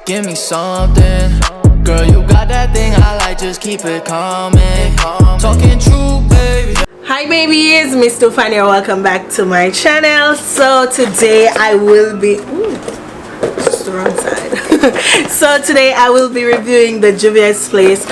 Give me something, girl, you got that thing I like, just keep it coming. Talking true, baby. Hi babies, Mstoofine here, welcome back to my channel. So today I will be just the wrong side. So today I will be reviewing the JUVIAS Place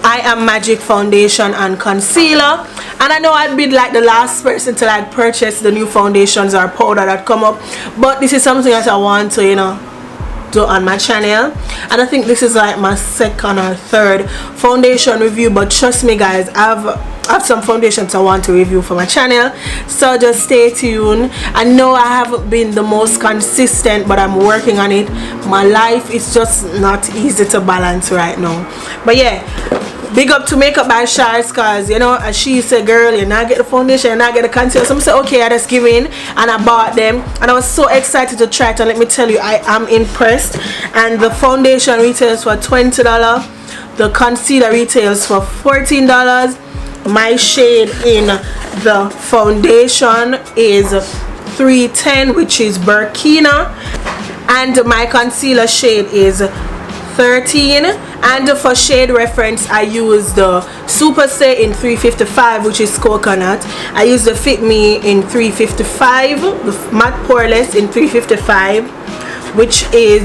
I Am Magic foundation and concealer. And I know I'd be like the last person to like purchase the new foundations or powder that come up, but this is something that I want to, you know, do on my channel. And I think this is like my second or third foundation review, but trust me guys, I have some foundations I want to review for my channel, so just stay tuned. I know I haven't been the most consistent, but I'm working on it. My life is just not easy to balance right now, but yeah, big up to Makeup by Shars, cause you know, as she said, girl, you not get the foundation, you not get the concealer. So I said, okay, I just give in, and I bought them, and I was so excited to try it. And let me tell you, I am impressed. And the foundation retails for $20, the concealer retails for $14. My shade in the foundation is 310, which is Burkina, and my concealer shade is 13. And for shade reference, I use the Super Stay in 355, which is coconut. I use the Fit Me in 355, the Matte Poreless in 355, which is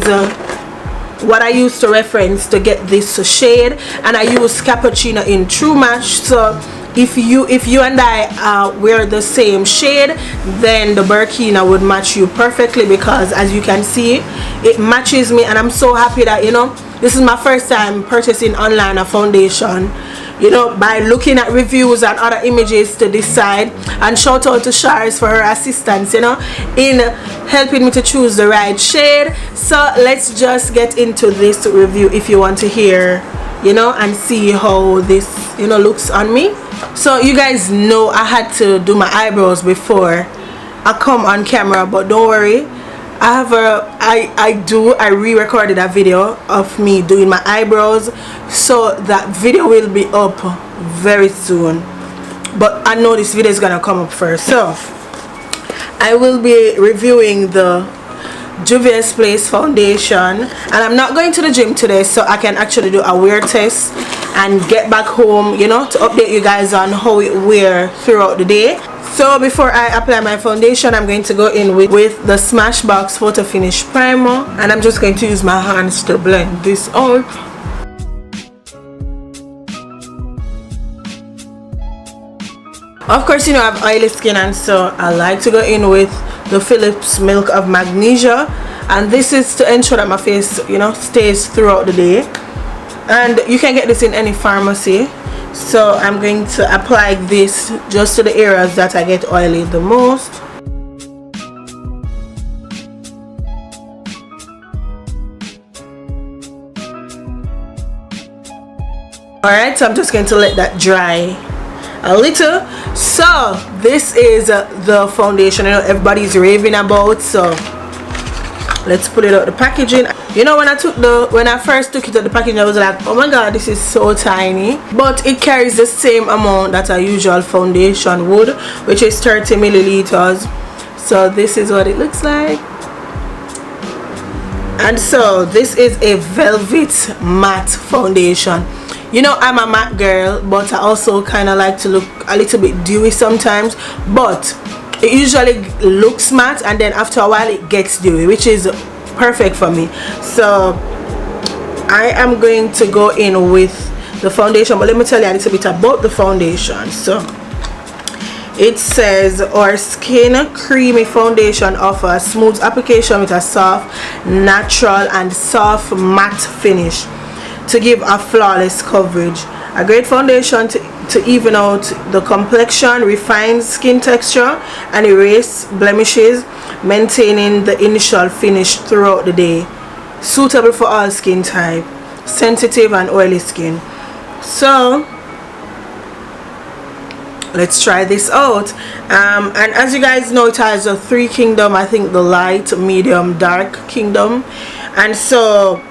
what I use to reference to get this shade. And I use Cappuccino in True Match. So if you and I wear the same shade, then the Burkina would match you perfectly, because as you can see, it matches me. And I'm so happy that, you know, this is my first time purchasing online a foundation, you know, by looking at reviews and other images to decide. And shout out to Shars for her assistance, you know, in helping me to choose the right shade. So let's just get into this review if you want to hear, you know, and see how this, you know, looks on me. So you guys know I had to do my eyebrows before I come on camera, but don't worry, I re-recorded a video of me doing my eyebrows, so that video will be up very soon. But I know this video is gonna come up first. So I will be reviewing the JUVIAS Place foundation, and I'm not going to the gym today, so I can actually do a wear test and get back home, you know, to update you guys on how it wear throughout the day. So before I apply my foundation, I'm going to go in with the Smashbox Photo Finish Primer, and I'm just going to use my hands to blend this out. Of course, you know, I have oily skin, and so I like to go in with the Philips Milk of Magnesia, and this is to ensure that my face, you know, stays throughout the day. And you can get this in any pharmacy. So I'm going to apply this just to the areas that I get oily the most. Alright, so I'm just going to let that dry a little. So this is the foundation, you know, everybody's raving about. So let's put it out the packaging. You know, when I first took it out the packaging, I was like, oh my god, this is so tiny. But it carries the same amount that a usual foundation would, which is 30 milliliters. So this is what it looks like. And so this is a velvet matte foundation. You know, I'm a matte girl, but I also kind of like to look a little bit dewy sometimes. But it usually looks matte, and then after a while it gets dewy, which is perfect for me. So I am going to go in with the foundation, but let me tell you a little bit about the foundation. So it says, our skin creamy foundation offers smooth application with a soft, natural and soft matte finish to give a flawless coverage. A great foundation to even out the complexion, refine skin texture and erase blemishes, maintaining the initial finish throughout the day. Suitable for all skin type, sensitive and oily skin. So let's try this out. And as you guys know, it has a 3 kingdom. I think the light, medium, dark kingdom. And so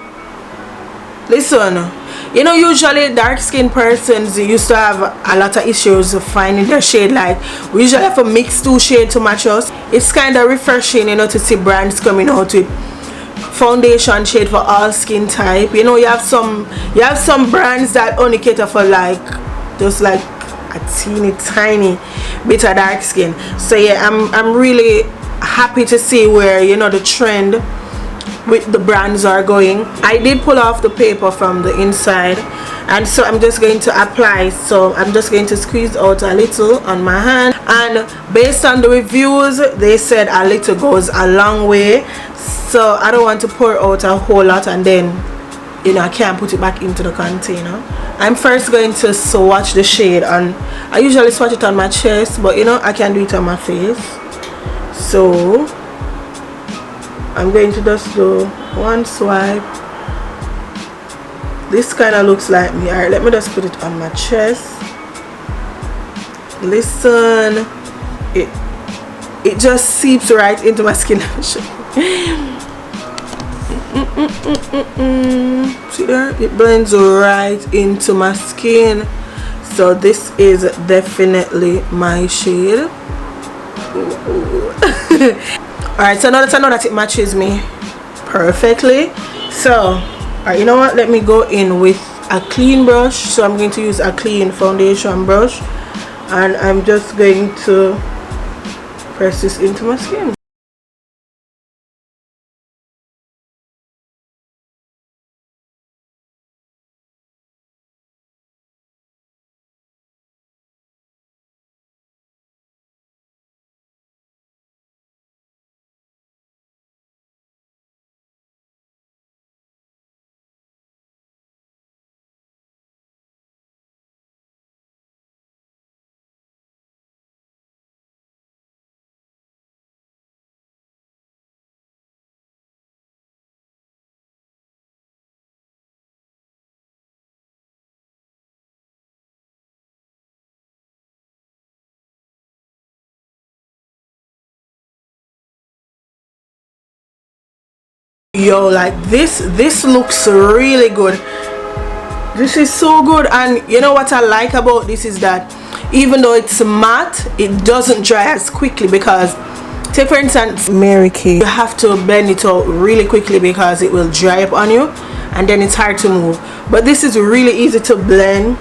listen, you know, usually dark skinned persons used to have a lot of issues finding their shade. Like, we usually have to mix 2 shades to match us. It's kind of refreshing, you know, to see brands coming out with foundation shade for all skin type. You know, you have some brands that only cater for like just like a teeny tiny bit of dark skin. So yeah, I'm really happy to see where, you know, the trend with the brands are going. I did pull off the paper from the inside, and so I'm just going to apply. So I'm just going to squeeze out a little on my hand, and based on the reviews, they said a little goes a long way. So I don't want to pour out a whole lot and then, you know, I can't put it back into the container. I'm first going to swatch the shade, and I usually swatch it on my chest, but you know, I can do it on my face. So I'm going to just do one swipe. This kind of looks like me. Alright, let me just put it on my chest. Listen, it just seeps right into my skin. See there? It blends right into my skin. So this is definitely my shade. Alright, so now that I know that it matches me perfectly, so alright, you know what, let me go in with a clean brush. So I'm going to use a clean foundation brush, and I'm just going to press this into my skin. Yo, like this looks really good. This is so good. And you know what I like about this is that even though it's matte, it doesn't dry as quickly, because take for instance Mary Kay, you have to blend it out really quickly because it will dry up on you and then it's hard to move. But this is really easy to blend,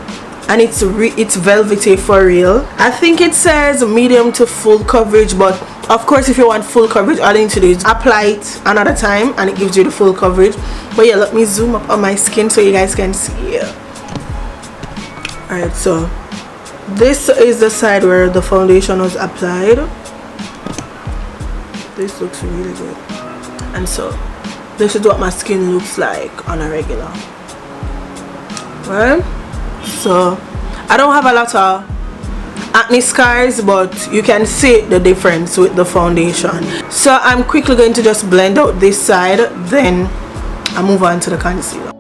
and it's velvety for real. I think it says medium to full coverage, but of course if you want full coverage, all you need to do is apply it another time and it gives you the full coverage. But yeah, let me zoom up on my skin so you guys can see. Alright, so this is the side where the foundation was applied. This looks really good. And so this is what my skin looks like on a regular. Right? So I don't have a lot of acne scars, but you can see the difference with the foundation. So I'm quickly going to just blend out this side, then I move on to the concealer.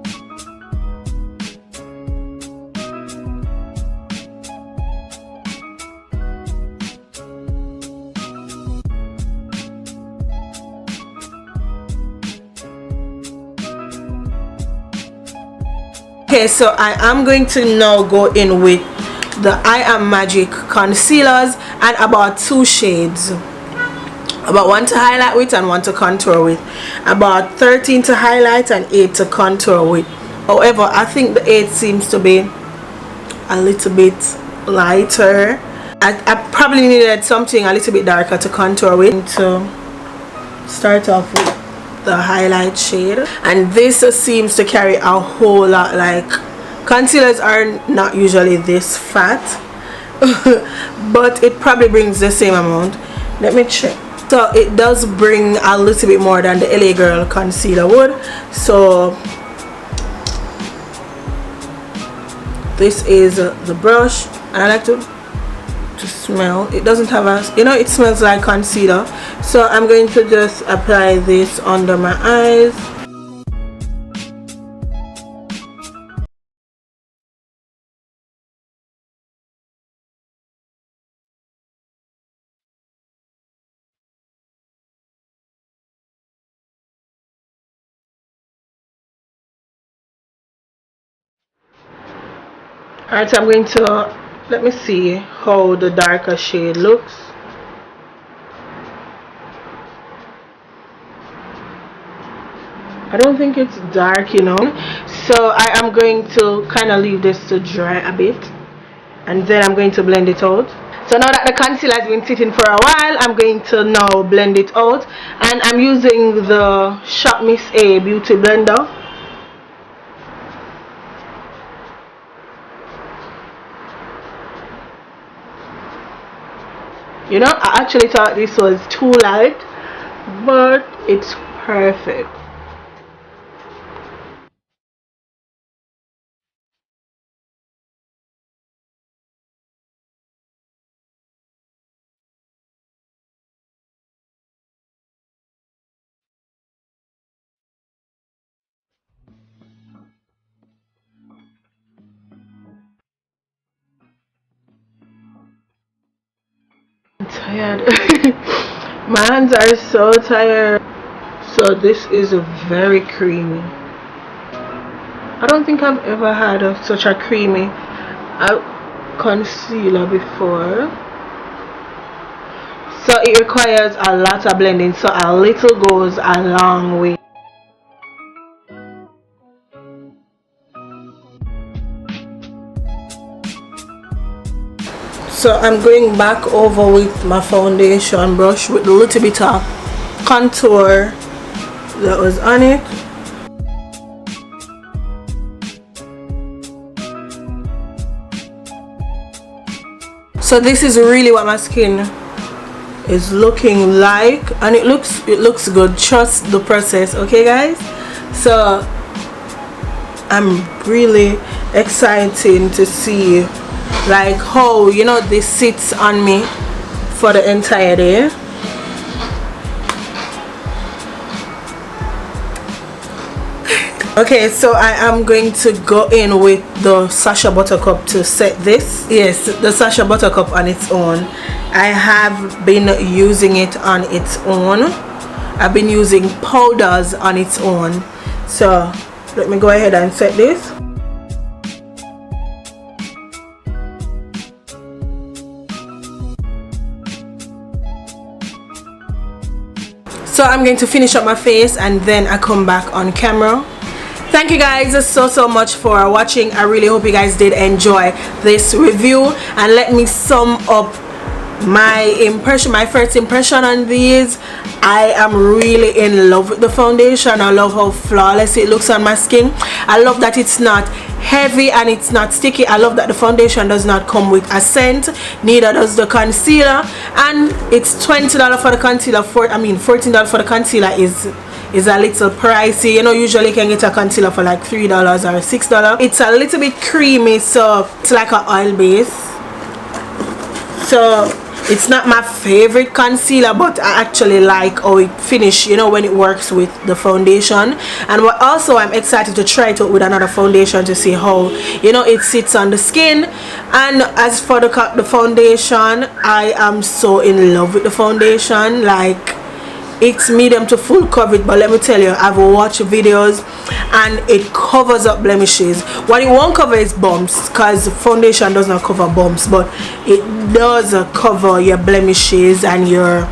Okay, so I am going to now go in with the I Am Magic concealers, and about 2 shades, about 1 to highlight with and 1 to contour with, about 13 to highlight and 8 to contour with. However, I think the 8 seems to be a little bit lighter. I probably needed something a little bit darker to contour with. To start off with the highlight shade, and this seems to carry a whole lot. Like, concealers are not usually this fat, but it probably brings the same amount. Let me check. So it does bring a little bit more than the LA Girl concealer would. So this is the brush, and I like to smell. It doesn't have a, you know, it smells like concealer. So I'm going to just apply this under my eyes. Alright, so I'm going to, let me see how the darker shade looks. I don't think it's dark, you know. So I am going to kind of leave this to dry a bit, and then I'm going to blend it out. So now that the concealer has been sitting for a while, I'm going to now blend it out, and I'm using the Shop Miss A Beauty Blender. You know, I actually thought this was too light, but it's perfect. I'm tired. My hands are so tired. So this is very creamy. I don't think I've ever had such a creamy concealer before. So it requires a lot of blending, so a little goes a long way. So I'm going back over with my foundation brush with a little bit of contour that was on it. So this is really what my skin is looking like, and it looks good. Trust the process, okay guys? So I'm really excited to see like how, you know, this sits on me for the entire day. Okay, so I am going to go in with the Sacha Buttercup to set this. Yes, the Sacha Buttercup on its own. I have been using it on its own. I've been using powders on its own. So let me go ahead and set this. So I'm going to finish up my face and then I come back on camera. Thank you guys so much for watching. I really hope you guys did enjoy this review, and let me sum up my first impression on these. I am really in love with the foundation. I love how flawless it looks on my skin. I love that it's not heavy and it's not sticky. I love that the foundation does not come with a scent, neither does the concealer, and it's $20 for the concealer. $14 for the concealer is a little pricey. You know, usually you can get a concealer for like $3 or $6. It's a little bit creamy, so it's like an oil base. So it's not my favorite concealer, but I actually like how it finishes, you know, when it works with the foundation. And what also I'm excited to try it out with another foundation to see how, you know, it sits on the skin. And as for the foundation, I am so in love with the foundation. Like, it's medium to full coverage, but let me tell you, I've watched videos and it covers up blemishes. What it won't cover is bumps, because foundation does not cover bumps, but it does cover your blemishes and your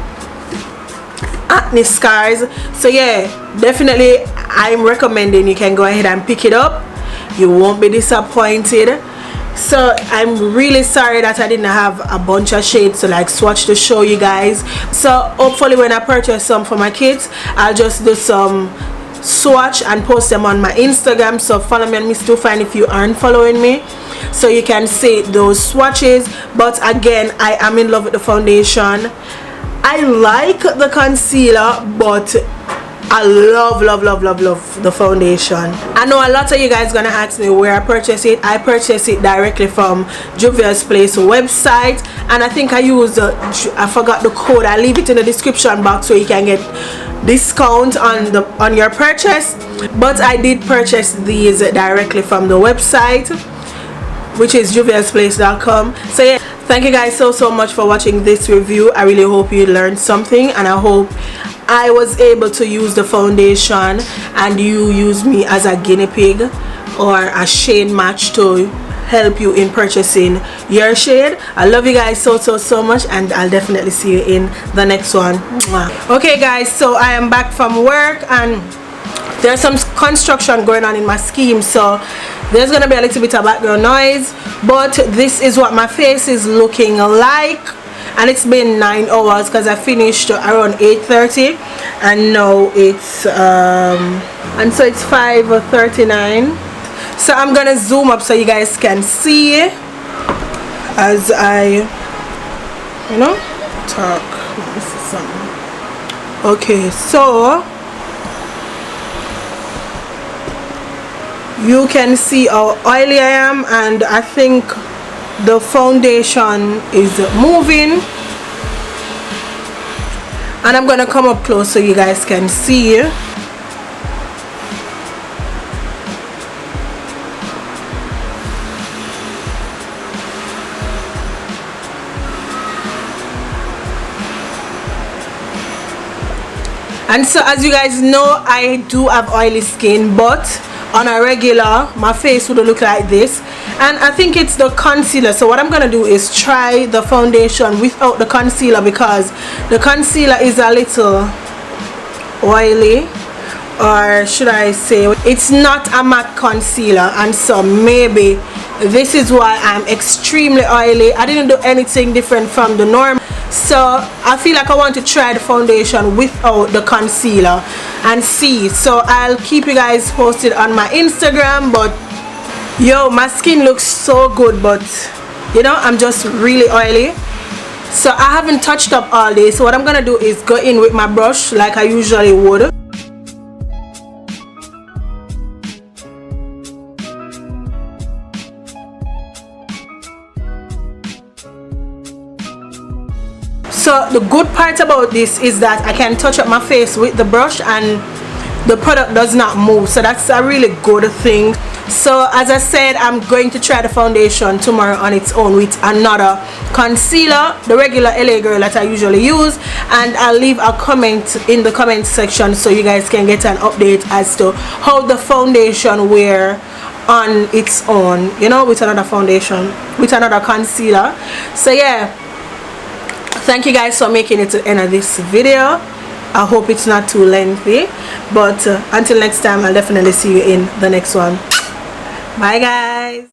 acne scars. So yeah, definitely I'm recommending you can go ahead and pick it up. You won't be disappointed. So I'm really sorry that I didn't have a bunch of shades to like swatch to show you guys. So hopefully when I purchase some for my kids, I'll just do some swatch and post them on my Instagram. So follow me on Mstoofine if you aren't following me, so you can see those swatches. But again, I am in love with the foundation. I like the concealer, but I love the foundation. I know a lot of you guys gonna ask me where I purchase it. I purchase it directly from JUVIAS Place website, and I think I use I forgot the code. I leave it in the description box so you can get discount on your purchase. But I did purchase these directly from the website, which is juviasplace.com. So yeah, thank you guys so much for watching this review. I really hope you learned something, and I hope I was able to use the foundation and you use me as a guinea pig or a shade match to help you in purchasing your shade. I love you guys so much, and I'll definitely see you in the next one. Okay guys, so I am back from work, and there's some construction going on in my scheme, so there's gonna be a little bit of background noise, but this is what my face is looking like. And it's been 9 hours because I finished around 8:30, and now it's and so it's 5:39. So I'm gonna zoom up so you guys can see as I talk. This is something. Okay, so you can see how oily I am, and I think the foundation is moving, and I'm gonna come up close so you guys can see. And so as you guys know, I do have oily skin, but on a regular my face would look like this, and I think it's the concealer. So what I'm gonna do is try the foundation without the concealer, because the concealer is a little oily, or should I say it's not a matte concealer, and so maybe this is why I'm extremely oily. I didn't do anything different from the norm, so I feel like I want to try the foundation without the concealer and see. So I'll keep you guys posted on my Instagram. But yo, my skin looks so good, but I'm just really oily, so I haven't touched up all day. So what I'm gonna do is go in with my brush like I usually would. So the good part about this is that I can touch up my face with the brush and the product does not move, so that's a really good thing. So as I said, I'm going to try the foundation tomorrow on its own with another concealer, the regular LA Girl that I usually use, and I'll leave a comment in the comment section so you guys can get an update as to how the foundation wear on its own, with another foundation, with another concealer. So yeah, thank you guys for making it to the end of this video. I hope it's not too lengthy, but until next time, I'll definitely see you in the next one. Bye guys.